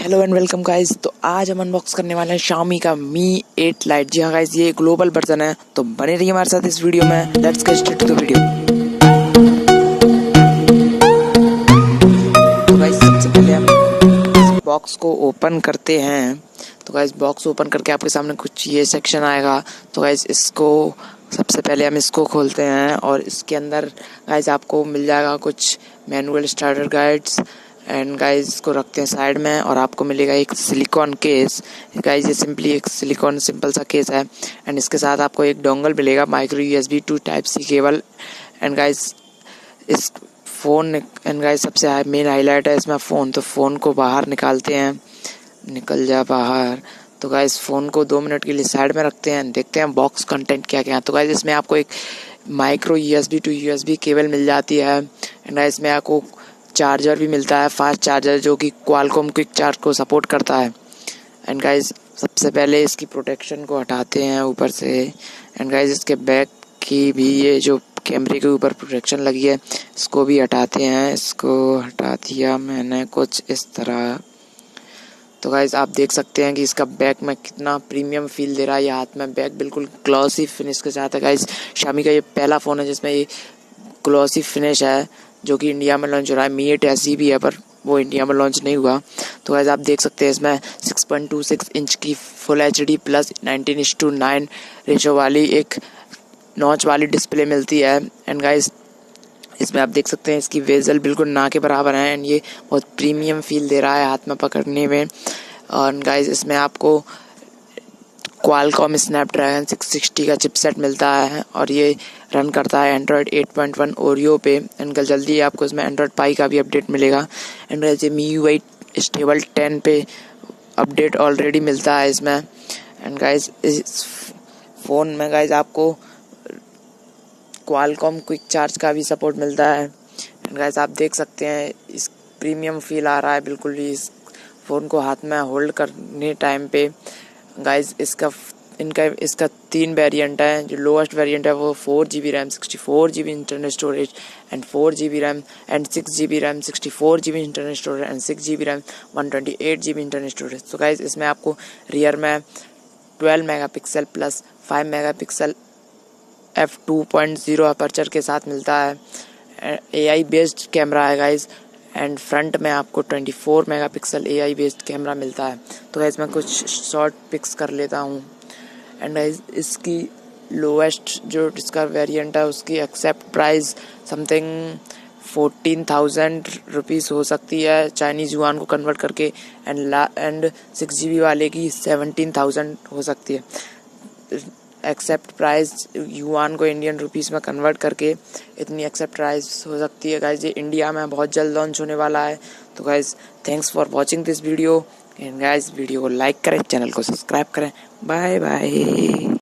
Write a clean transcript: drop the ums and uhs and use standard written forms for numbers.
Hello and welcome guys. तो आज हम अनबॉक्स करने वाले हैं Xiaomi का Mi 8 Lite। जी हाँ गाइस, ये ग्लोबल वर्जन है, तो बने रहिए हमारे साथ इस वीडियो में। Let's get start to the video. तो गाइस सबसे पहले हम इस बॉक्स को ओपन करते हैं। तो गाइस बॉक्स ओपन करके आपके सामने कुछ ये सेक्शन आएगा। तो गाइस इसको सबसे पहले हम इसको खोलते हैं और इसके अंदर गाइस आपको मिल जाएगा कुछ manual starter guides and guys इसको रखते हैं साइड में और आपको मिलेगा एक सिलिकॉन केस। गाइस ये सिंपली एक सिलिकॉन सिंपल सा केस है एंड इसके साथ आपको एक डोंगल मिलेगा, micro USB to type C cable and guys इस फ़ोन एंड गाइस सबसे मेन हाईलाइट है इसमें फ़ोन। तो फ़ोन को बाहर निकालते हैं, निकल जा बाहर। तो गाइस फ़ोन को 2 मिनट के लिए साइड में रखते हैं, देखते हैं बॉक्स कंटेंट क्या क्या है। तो गाइस इसमें आपको एक micro USB to USB cable मिल जाती है एंड गाइस इसमें आपको चार्जर भी मिलता है, फास्ट चार्जर, जो कि क्वालकॉम क्विक चार्ज को सपोर्ट करता है। एंड गाइस सबसे पहले इसकी प्रोटेक्शन को हटाते हैं ऊपर से एंड गाइस इसके बैक की भी ये जो कैमरे के ऊपर प्रोटेक्शन लगी है इसको भी हटाते हैं। इसको हटा दिया मैंने कुछ इस तरह। तो गाइस आप देख सकते हैं कि इसका बैक में कितना प्रीमियम फील दे रहा है। ये हाथ में बैक बिल्कुल ग्लॉसी फिनिश के साथ है। गाइस Xiaomi का ये पहला फ़ोन है जिसमें ये ग्लॉसी फिनिश है, जो कि इंडिया में लॉन्च हो रहा है। Mi 8 ऐसी भी है पर वो इंडिया में लॉन्च नहीं हुआ। तो गाइस आप देख सकते हैं इसमें 6.26 इंच की फुल HD प्लस 19:9 रेशो वाली एक नॉच वाली डिस्प्ले मिलती है एंड गाइस इसमें आप देख सकते हैं इसकी वेजल बिल्कुल ना के बराबर है एंड ये बहुत प्रीमियम फील दे रहा है हाथ में पकड़ने में। और गाइस इसमें आपको क्वालकॉम स्नैपड्रैगन 660 का चिपसेट मिलता है और ये रन करता है एंड्रॉयड 8.1 ओरियो पे एंड जल्दी आपको इसमें एंड्रॉयड पाई का भी अपडेट मिलेगा। एंड गाइस ये MIUI स्टेबल 10 पे अपडेट ऑलरेडी मिलता है इसमें। एंड गाइस इस फ़ोन में गाइस आपको क्वालकॉम क्विक चार्ज का भी सपोर्ट मिलता है एंड गाइस आप देख सकते हैं इस प्रीमियम फील आ रहा है बिल्कुल ही इस फ़ोन को हाथ में होल्ड करने टाइम पे। गाइस इसका 3 वेरिएंट है। जो लोएस्ट वेरिएंट है वो 4GB RAM 64GB internal storage and 4GB RAM and 6GB RAM 64GB internal storage and 6GB RAM 128GB internal storage. तो गाइस इसमें आपको रियर में 12 megapixel plus 5 megapixel f2.0 aperture के साथ मिलता है। AI बेस्ड कैमरा है गाइस एंड फ्रंट में आपको 24 मेगापिक्सल AI बेस्ड कैमरा मिलता है। तो गाइस मैं कुछ शॉर्ट पिक्स कर लेता हूँ एंड गाइस इसकी लोएस्ट जो इसका वेरिएंट है उसकी एक्सेप्ट प्राइस समथिंग 14,000 रुपीज़ हो सकती है चाइनीज़ युआन को कन्वर्ट करके एंड 6GB वाले की 17,000 हो सकती है। एक्सेप्ट प्राइस युआन को इंडियन रुपीस में कन्वर्ट करके इतनी एक्सेप्ट प्राइस हो सकती है। गाइस ये इंडिया में बहुत जल्द लॉन्च होने वाला है। तो guys thanks for watching this video and guys video को लाइक करें, चैनल को सब्सक्राइब करें। Bye bye.